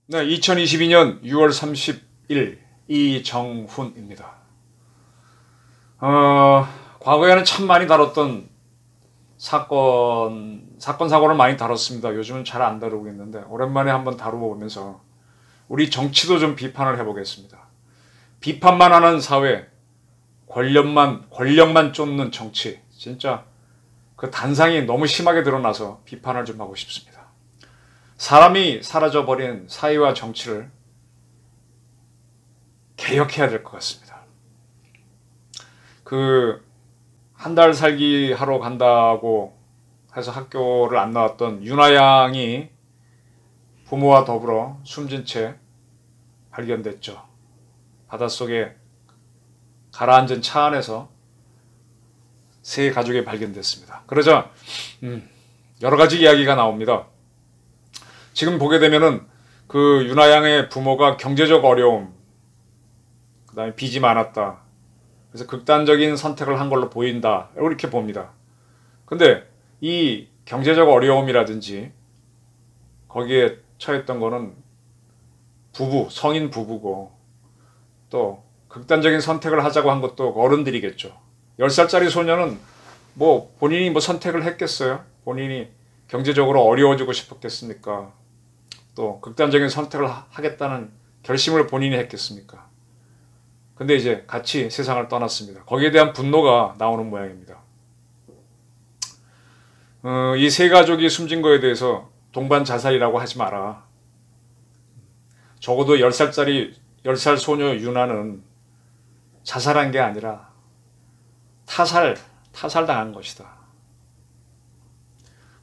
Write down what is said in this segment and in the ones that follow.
네, 2022년 6월 30일 이정훈입니다. 과거에는 참 많이 다뤘던 사건을 많이 다뤘습니다. 요즘은 잘 안 다루고 있는데 오랜만에 한번 다루어보면서 우리 정치도 좀 비판을 해보겠습니다. 비판만 하는 사회, 권력만 쫓는 정치, 진짜 그 단상이 너무 심하게 드러나서 비판을 좀 하고 싶습니다. 사람이 사라져버린 사회와 정치를 개혁해야 될 것 같습니다. 한 달 살기 하러 간다고 해서 학교를 안 나왔던 윤아양이 부모와 더불어 숨진 채 발견됐죠. 바닷속에 가라앉은 차 안에서 세 가족이 발견됐습니다. 그러자 여러 가지 이야기가 나옵니다. 지금 보게 되면은 그 윤아양의 부모가 경제적 어려움, 그 다음에 빚이 많았다. 그래서 극단적인 선택을 한 걸로 보인다. 이렇게 봅니다. 근데 이 경제적 어려움이라든지 거기에 처했던 거는 성인 부부고 또 극단적인 선택을 하자고 한 것도 어른들이겠죠. 10살짜리 소녀는 본인이 선택을 했겠어요? 본인이 경제적으로 어려워지고 싶었겠습니까? 또 극단적인 선택을 하겠다는 결심을 본인이 했겠습니까? 근데 이제 같이 세상을 떠났습니다. 거기에 대한 분노가 나오는 모양입니다. 이 세 가족이 숨진 거에 대해서 동반 자살이라고 하지 마라. 적어도 10살 소녀 유나는 자살한 게 아니라 타살당한 것이다.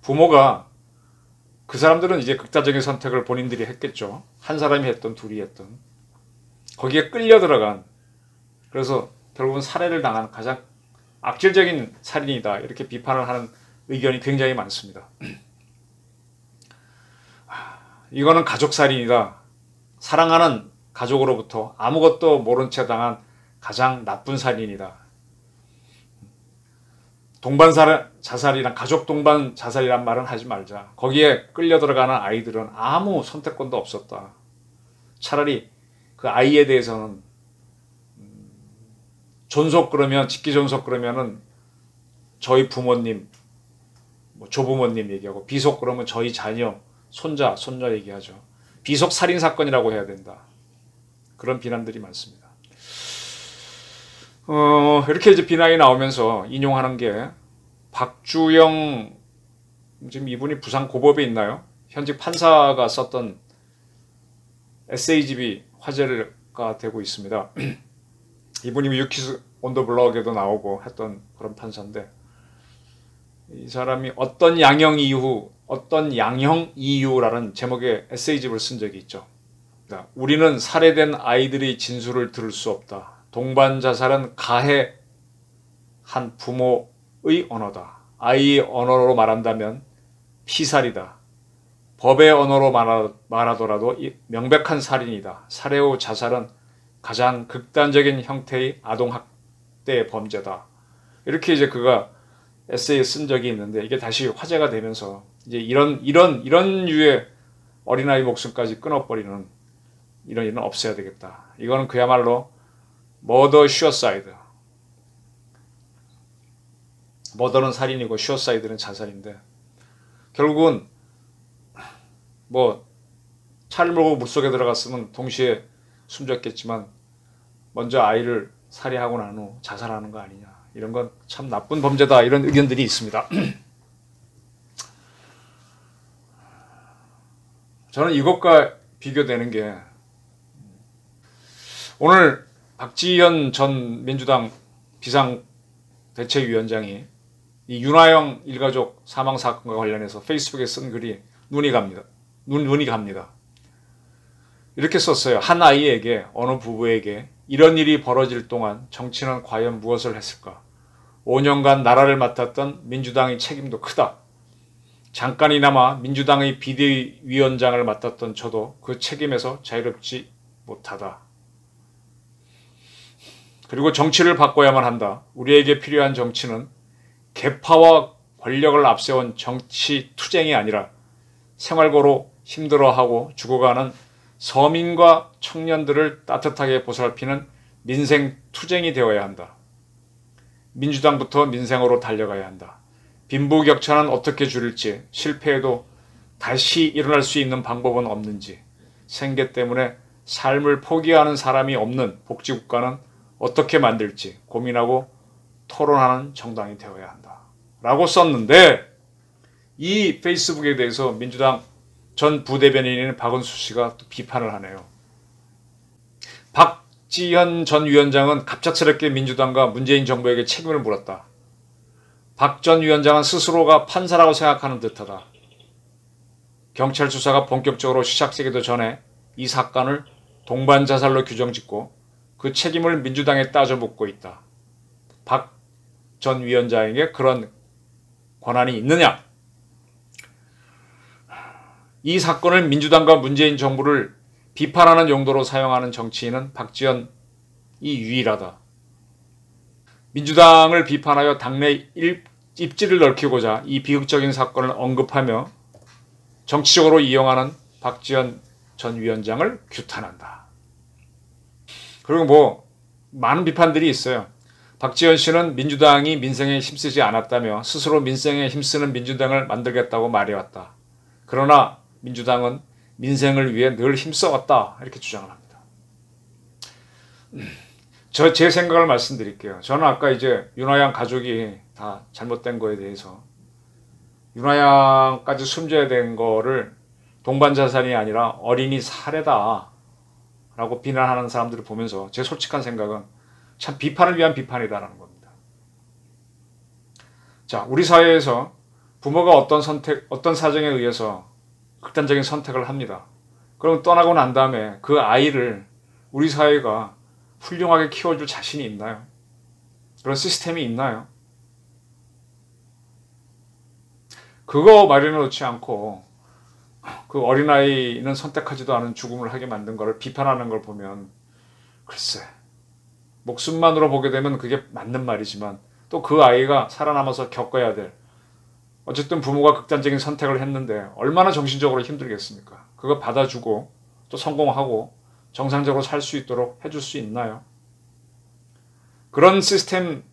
부모가, 그 사람들은 이제 극단적인 선택을 본인들이 했겠죠. 한 사람이 했던, 둘이 했던. 거기에 끌려 들어간, 그래서 결국은 살해를 당한 가장 악질적인 살인이다. 이렇게 비판을 하는 의견이 굉장히 많습니다. 이거는 가족살인이다. 사랑하는 가족으로부터 아무것도 모른 채 당한 가장 나쁜 살인이다. 동반 자살이란, 가족 동반 자살이란 말은 하지 말자. 거기에 끌려 들어가는 아이들은 아무 선택권도 없었다. 차라리 그 아이에 대해서는 직기 존속 그러면은 저희 부모님, 조부모님 얘기하고, 비속 그러면 저희 자녀, 손자 얘기하죠. 비속 살인 사건이라고 해야 된다. 그런 비난들이 많습니다. 이렇게 이제 비난이 나오면서 인용하는 게 박주영, 지금 이분이 부산고법에 있나요? 현직 판사가 썼던 에세이집이 화제가 되고 있습니다. 이분이 유키즈 온 더 블럭에도 나오고 했던 그런 판사인데, 이 사람이 어떤 양형 이유라는 제목의 에세이집을 쓴 적이 있죠. 우리는 살해된 아이들의 진술을 들을 수 없다. 동반 자살은 가해한 부모의 언어다. 아이의 언어로 말한다면 피살이다. 법의 언어로 말하더라도 명백한 살인이다. 살해 후 자살은 가장 극단적인 형태의 아동학대 범죄다. 이렇게 이제 그가 에세이 쓴 적이 있는데, 이게 다시 화제가 되면서 이제 이런 유의 어린아이 목숨까지 끊어버리는 이런 일은 없애야 되겠다. 이거는 그야말로 머더 슈어사이드. 머더는 살인이고 슈어사이드는 자살인데, 결국은 차를 몰고 물속에 들어갔으면 동시에 숨졌겠지만 먼저 아이를 살해하고 난 후 자살하는 거 아니냐. 이런 건 참 나쁜 범죄다. 이런 의견들이 있습니다. 저는 이것과 비교되는 게, 오늘 박지현 전 민주당 비상대책위원장이 이 윤아영 일가족 사망 사건과 관련해서 페이스북에 쓴 글이 눈이 갑니다. 이렇게 썼어요. 한 아이에게, 어느 부부에게 이런 일이 벌어질 동안 정치는 과연 무엇을 했을까? 5년간 나라를 맡았던 민주당의 책임도 크다. 잠깐이나마 민주당의 비대위원장을 맡았던 저도 그 책임에서 자유롭지 못하다. 그리고 정치를 바꿔야만 한다. 우리에게 필요한 정치는 계파와 권력을 앞세운 정치 투쟁이 아니라 생활고로 힘들어하고 죽어가는 서민과 청년들을 따뜻하게 보살피는 민생 투쟁이 되어야 한다. 민주당부터 민생으로 달려가야 한다. 빈부격차는 어떻게 줄일지, 실패해도 다시 일어날 수 있는 방법은 없는지, 생계 때문에 삶을 포기하는 사람이 없는 복지국가는 어떻게 만들지 고민하고 토론하는 정당이 되어야 한다. 라고 썼는데, 이 페이스북에 대해서 민주당 전 부대변인인 박은수 씨가 또 비판을 하네요. 박지현 전 위원장은 갑작스럽게 민주당과 문재인 정부에게 책임을 물었다. 박 전 위원장은 스스로가 판사라고 생각하는 듯하다. 경찰 수사가 본격적으로 시작되기도 전에 이 사건을 동반자살로 규정짓고 그 책임을 민주당에 따져묻고 있다. 박 전 위원장에게 그런 권한이 있느냐? 이 사건을 민주당과 문재인 정부를 비판하는 용도로 사용하는 정치인은 박지원이 유일하다. 민주당을 비판하여 당내 입지를 넓히고자 이 비극적인 사건을 언급하며 정치적으로 이용하는 박지원 전 위원장을 규탄한다. 그리고 많은 비판들이 있어요. 박지원 씨는 민주당이 민생에 힘쓰지 않았다며 스스로 민생에 힘쓰는 민주당을 만들겠다고 말해왔다. 그러나 민주당은 민생을 위해 늘 힘써왔다. 이렇게 주장을 합니다. 제 생각을 말씀드릴게요. 저는 아까 이제 윤화양 가족이 다 잘못된 거에 대해서 윤화양까지 숨져야 된 거를 동반자살이 아니라 어린이 살해다 라고 비난하는 사람들을 보면서 제 솔직한 생각은 참 비판을 위한 비판이다라는 겁니다. 자, 우리 사회에서 부모가 어떤 사정에 의해서 극단적인 선택을 합니다. 그럼 떠나고 난 다음에 그 아이를 우리 사회가 훌륭하게 키워줄 자신이 있나요? 그런 시스템이 있나요? 그거 마련해 놓지 않고 그 어린아이는 선택하지도 않은 죽음을 하게 만든 것을 비판하는 걸 보면 글쎄, 목숨만으로 보게 되면 그게 맞는 말이지만 또 그 아이가 살아남아서 겪어야 될, 어쨌든 부모가 극단적인 선택을 했는데 얼마나 정신적으로 힘들겠습니까? 그거 받아주고 또 성공하고 정상적으로 살 수 있도록 해줄 수 있나요? 그런 시스템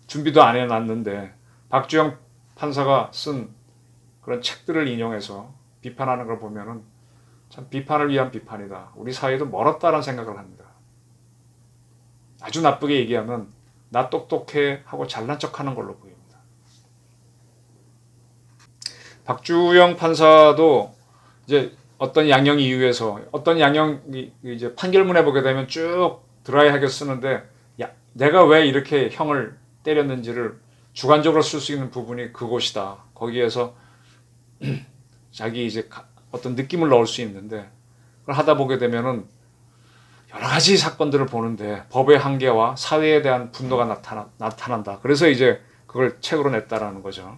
준비도 안 해놨는데 박주영 판사가 쓴 그런 책들을 인용해서 비판하는 걸 보면은 참 비판을 위한 비판이다. 우리 사회도 멀었다라는 생각을 합니다. 아주 나쁘게 얘기하면 나 똑똑해 하고 잘난 척하는 걸로 보입니다. 박주영 판사도 이제 어떤 양형 이유에서 어떤 양형이 이제 판결문에 보게 되면 쭉 드라이하게 쓰는데 내가 왜 이렇게 형을 때렸는지를 주관적으로 쓸 수 있는 부분이 그곳이다. 거기에서 자기 이제 어떤 느낌을 넣을 수 있는데 그걸 하다 보게 되면은 여러 가지 사건들을 보는데 법의 한계와 사회에 대한 분노가 나타난다. 그래서 이제 그걸 책으로 냈다라는 거죠.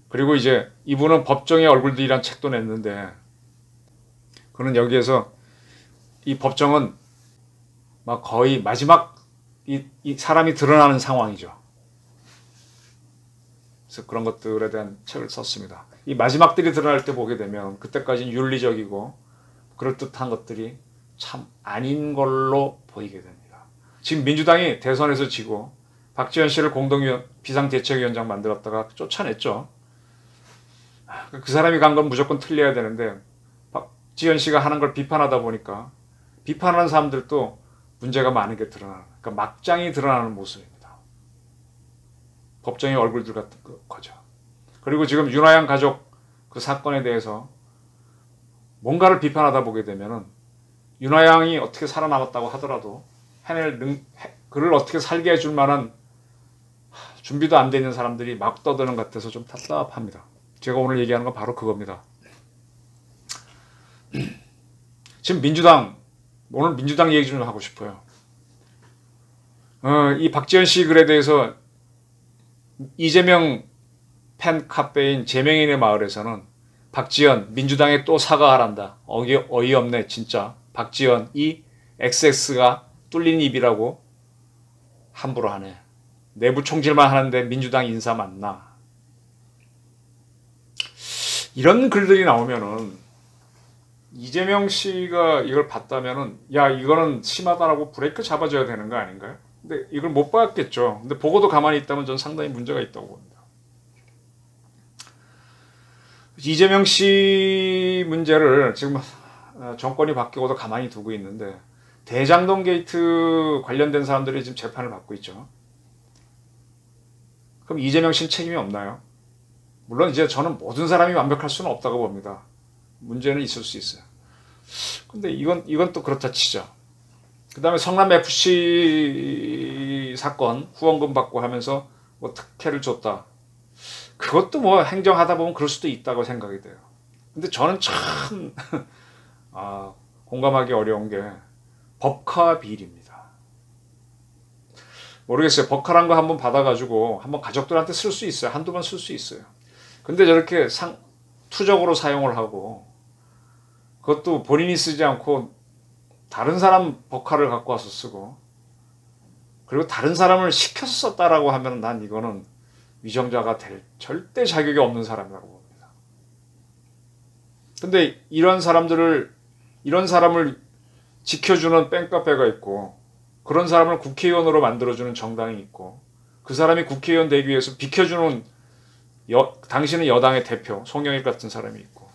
그리고 이제 이분은 법정의 얼굴들이란 책도 냈는데 그는 여기에서 이 법정은 막 거의 마지막 이 사람이 드러나는 상황이죠. 그래서 그런 것들에 대한 책을 썼습니다. 이 마지막들이 드러날 때 보게 되면 그때까지는 윤리적이고 그럴듯한 것들이 참 아닌 걸로 보이게 됩니다. 지금 민주당이 대선에서 지고 박지원 씨를 비상대책위원장 만들었다가 쫓아냈죠. 그 사람이 간 건 무조건 틀려야 되는데 박지원 씨가 하는 걸 비판하다 보니까 비판하는 사람들도 문제가 많은 게 드러나는, 그러니까 막장이 드러나는 모습입니다. 법정의 얼굴들 같은 거죠. 그리고 지금 윤화양 가족 그 사건에 대해서 뭔가를 비판하다 보게 되면은 윤화양이 어떻게 살아남았다고 하더라도 그를 어떻게 살게 해줄 만한 준비도 안 돼 있는 사람들이 막 떠드는 것 같아서 좀 답답합니다. 제가 오늘 얘기하는 건 바로 그겁니다. 지금 오늘 민주당 얘기 좀 하고 싶어요. 이 박지원 씨 글에 대해서 이재명 팬카페인 재명인의 마을에서는 박지원 민주당에 또 사과하란다. 어이없네 진짜. 박지원 이 XX가 뚫린 입이라고 함부로 하네. 내부 총질만 하는데 민주당 인사 맞나? 이런 글들이 나오면은 이재명 씨가 이걸 봤다면은 야 이거는 심하다라고 브레이크 잡아줘야 되는 거 아닌가요? 근데 이걸 못 봤겠죠. 근데 보고도 가만히 있다면 전 상당히 문제가 있다고 봅니다. 이재명 씨 문제를 지금 정권이 바뀌고도 가만히 두고 있는데 대장동 게이트 관련된 사람들이 지금 재판을 받고 있죠. 그럼 이재명 씨는 책임이 없나요? 물론 이제 저는 모든 사람이 완벽할 수는 없다고 봅니다. 문제는 있을 수 있어요. 근데 이건 또 그렇다 치죠. 그 다음에 성남 FC 사건 후원금 받고 하면서 뭐 특혜를 줬다. 그것도 뭐 행정하다 보면 그럴 수도 있다고 생각이 돼요. 근데 저는 참 공감하기 어려운 게 법카 비리입니다. 모르겠어요. 법카란 거 한번 받아가지고 한번 가족들한테 쓸 수 있어요. 한두 번 쓸 수 있어요. 근데 저렇게 투적으로 사용을 하고 그것도 본인이 쓰지 않고 다른 사람 법카를 갖고 와서 쓰고 그리고 다른 사람을 시켜서 썼다라고 하면 난 이거는 위정자가 될 절대 자격이 없는 사람이라고 봅니다. 근데 이런 사람을 지켜주는 뺑카페가 있고 그런 사람을 국회의원으로 만들어주는 정당이 있고 그 사람이 국회의원 되기 위해서 비켜주는 당신은 여당의 대표 송영일 같은 사람이 있고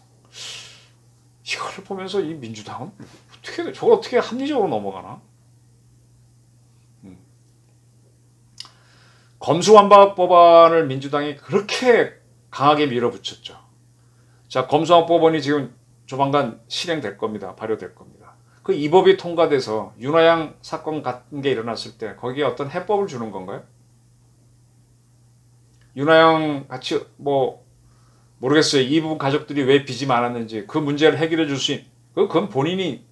이걸 보면서 이 민주당은 저걸 어떻게 합리적으로 넘어가나? 검수완박 법안을 민주당이 그렇게 강하게 밀어붙였죠. 자, 검수완박 법안이 지금 조만간 실행될 겁니다. 발효될 겁니다. 그 이 법이 통과돼서 윤화양 사건 같은 게 일어났을 때 거기에 어떤 해법을 주는 건가요? 윤화양 같이 모르겠어요. 이 부분 가족들이 왜 빚이 많았는지 그 문제를 해결해 줄 수 있는 그건 본인이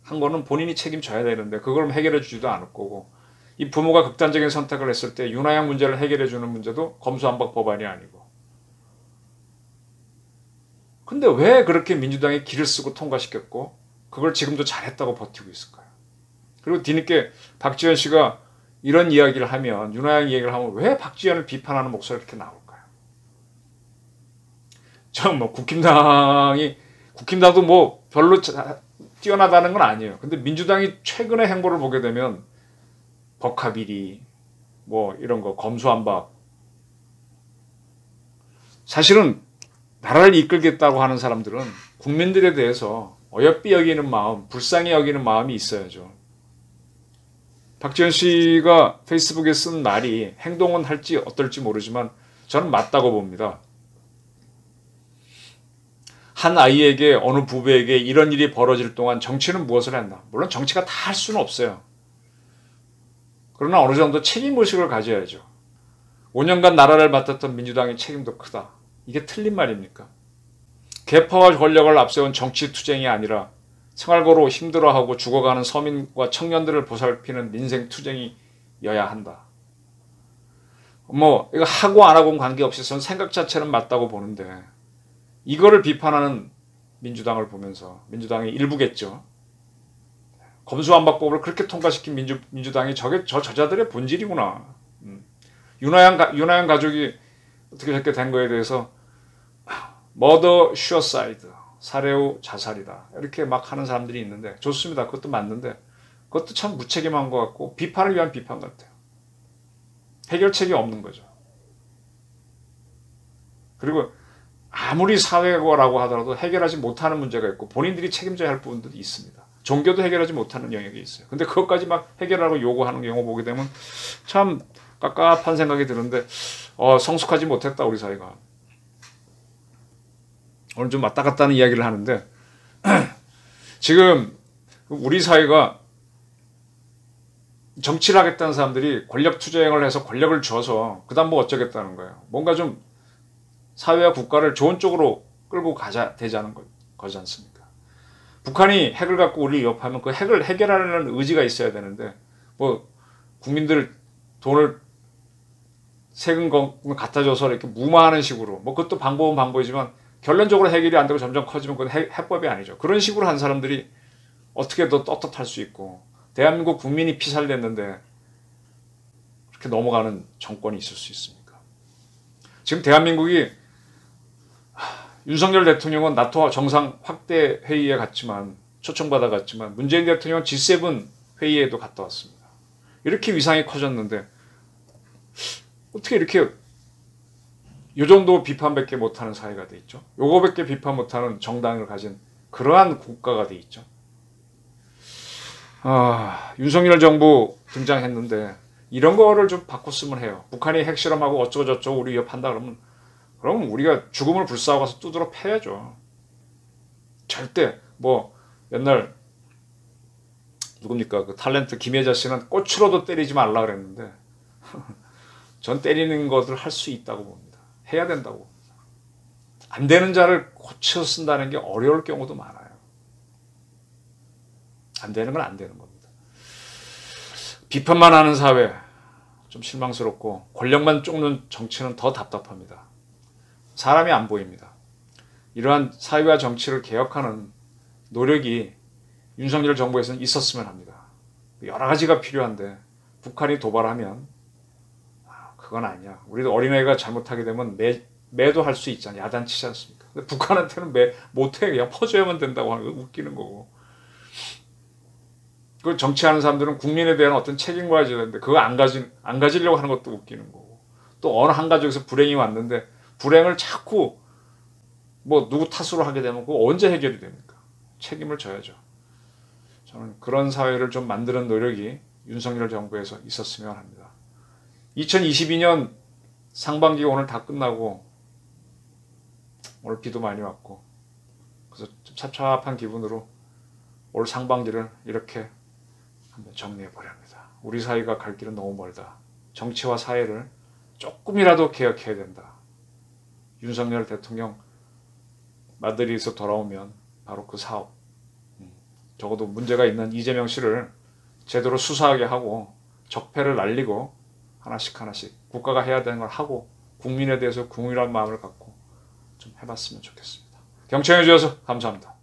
한 거는 본인이 책임져야 되는데 그걸 해결해 주지도 않을 거고 이 부모가 극단적인 선택을 했을 때 윤화양 문제를 해결해 주는 문제도 검수완박 법안이 아니고 근데 왜 그렇게 민주당이 기를 쓰고 통과시켰고 그걸 지금도 잘했다고 버티고 있을까요? 그리고 뒤늦게 박지원 씨가 이런 이야기를 하면 윤화양 이야기를 하면 왜 박지원을 비판하는 목소리가 이렇게 나올까요? 전 국힘당도 뭐 별로 뛰어나다는 건 아니에요. 근데 민주당이 최근의 행보를 보게 되면 법카 비리 뭐 이런 거 검수완박 사실은 나라를 이끌겠다고 하는 사람들은 국민들에 대해서 어여삐 여기는 마음, 불쌍히 여기는 마음이 있어야죠. 박지원 씨가 페이스북에 쓴 말이 행동은 할지 어떨지 모르지만 저는 맞다고 봅니다. 한 아이에게 어느 부부에게 이런 일이 벌어질 동안 정치는 무엇을 했나? 물론 정치가 다 할 수는 없어요. 그러나 어느 정도 책임의식을 가져야죠. 5년간 나라를 맡았던 민주당의 책임도 크다. 이게 틀린 말입니까? 계파와 권력을 앞세운 정치 투쟁이 아니라 생활고로 힘들어하고 죽어가는 서민과 청년들을 보살피는 민생 투쟁이어야 한다. 이거 하고 안 하고는 관계없이 저는 생각 자체는 맞다고 보는데 이거를 비판하는 민주당을 보면서 민주당의 일부겠죠. 검수완박법을 그렇게 통과시킨 민주당이 저자들의 본질이구나. 윤화양 가족이 어떻게 저렇게 된 거에 대해서 murder suicide, 살해 후 자살이다. 이렇게 막 하는 사람들이 있는데 좋습니다. 그것도 맞는데 그것도 참 무책임한 것 같고 비판을 위한 비판 같아요. 해결책이 없는 거죠. 그리고 아무리 사회고라고 하더라도 해결하지 못하는 문제가 있고 본인들이 책임져야 할 부분들이 있습니다. 종교도 해결하지 못하는 영역이 있어요. 근데 그것까지 막 해결하고 요구하는 경우 보게 되면 참 깝깝한 생각이 드는데 성숙하지 못했다 우리 사회가. 오늘 좀 왔다 갔다 하는 이야기를 하는데 지금 우리 사회가 정치를 하겠다는 사람들이 권력 투쟁을 해서 권력을 줘서 그 다음 뭐 어쩌겠다는 거예요. 뭔가 좀 사회와 국가를 좋은 쪽으로 끌고 가자 되자는 거지 않습니까? 북한이 핵을 갖고 우리를 위협하면 그 핵을 해결하려는 의지가 있어야 되는데 국민들 돈을 세금 갖다 줘서 이렇게 무마하는 식으로 그것도 방법은 방법이지만 결론적으로 해결이 안 되고 점점 커지면 그건 해법이 아니죠. 그런 식으로 한 사람들이 어떻게 더 떳떳할 수 있고 대한민국 국민이 피살됐는데 그렇게 넘어가는 정권이 있을 수 있습니까? 지금 대한민국이 윤석열 대통령은 나토 정상 확대 회의에 갔지만 초청받아 갔지만 문재인 대통령은 G7 회의에도 갔다 왔습니다. 이렇게 위상이 커졌는데 어떻게 이렇게 이 정도 비판밖에 못하는 사회가 돼 있죠? 요거밖에 비판 못하는 정당을 가진 그러한 국가가 돼 있죠. 윤석열 정부 등장했는데 이런 거를 좀 바꿨으면 해요. 북한이 핵실험하고 어쩌고저쩌고 우리 위협한다 그러면 우리가 죽음을 불사하고 가서 두드러 패야죠. 절대 뭐 옛날 누굽니까 그 탤런트 김혜자 씨는 꽃으로도 때리지 말라 그랬는데 전 때리는 것을 할 수 있다고 봅니다. 해야 된다고 봅니다. 안 되는 자를 고쳐 쓴다는 게 어려울 경우도 많아요. 안 되는 건 안 되는 겁니다. 비판만 하는 사회 좀 실망스럽고 권력만 쫓는 정치는 더 답답합니다. 사람이 안 보입니다. 이러한 사회와 정치를 개혁하는 노력이 윤석열 정부에서는 있었으면 합니다. 여러 가지가 필요한데 북한이 도발하면 그건 아니야. 우리도 어린애가 잘못하게 되면 매도 할 수 있잖아. 야단치지 않습니까? 근데 북한한테는 못해. 그냥 퍼줘야만 된다고 하는 거 웃기는 거고. 그 정치하는 사람들은 국민에 대한 어떤 책임을 가져야 되는데 그거 안 가지려고 하는 것도 웃기는 거고. 또 어느 한 가족에서 불행이 왔는데 불행을 자꾸 뭐 누구 탓으로 하게 되면 그거 언제 해결이 됩니까? 책임을 져야죠. 저는 그런 사회를 좀 만드는 노력이 윤석열 정부에서 있었으면 합니다. 2022년 상반기가 오늘 다 끝나고 오늘 비도 많이 왔고 그래서 좀 찹찹한 기분으로 올 상반기를 이렇게 한번 정리해 보렵니다. 우리 사회가 갈 길은 너무 멀다. 정치와 사회를 조금이라도 개혁해야 된다. 윤석열 대통령 마드리드에서 돌아오면 바로 그 사업 적어도 문제가 있는 이재명 씨를 제대로 수사하게 하고 적폐를 날리고 하나씩 국가가 해야 되는 걸 하고 국민에 대해서 궁휼한 마음을 갖고 좀 해봤으면 좋겠습니다. 경청해 주셔서 감사합니다.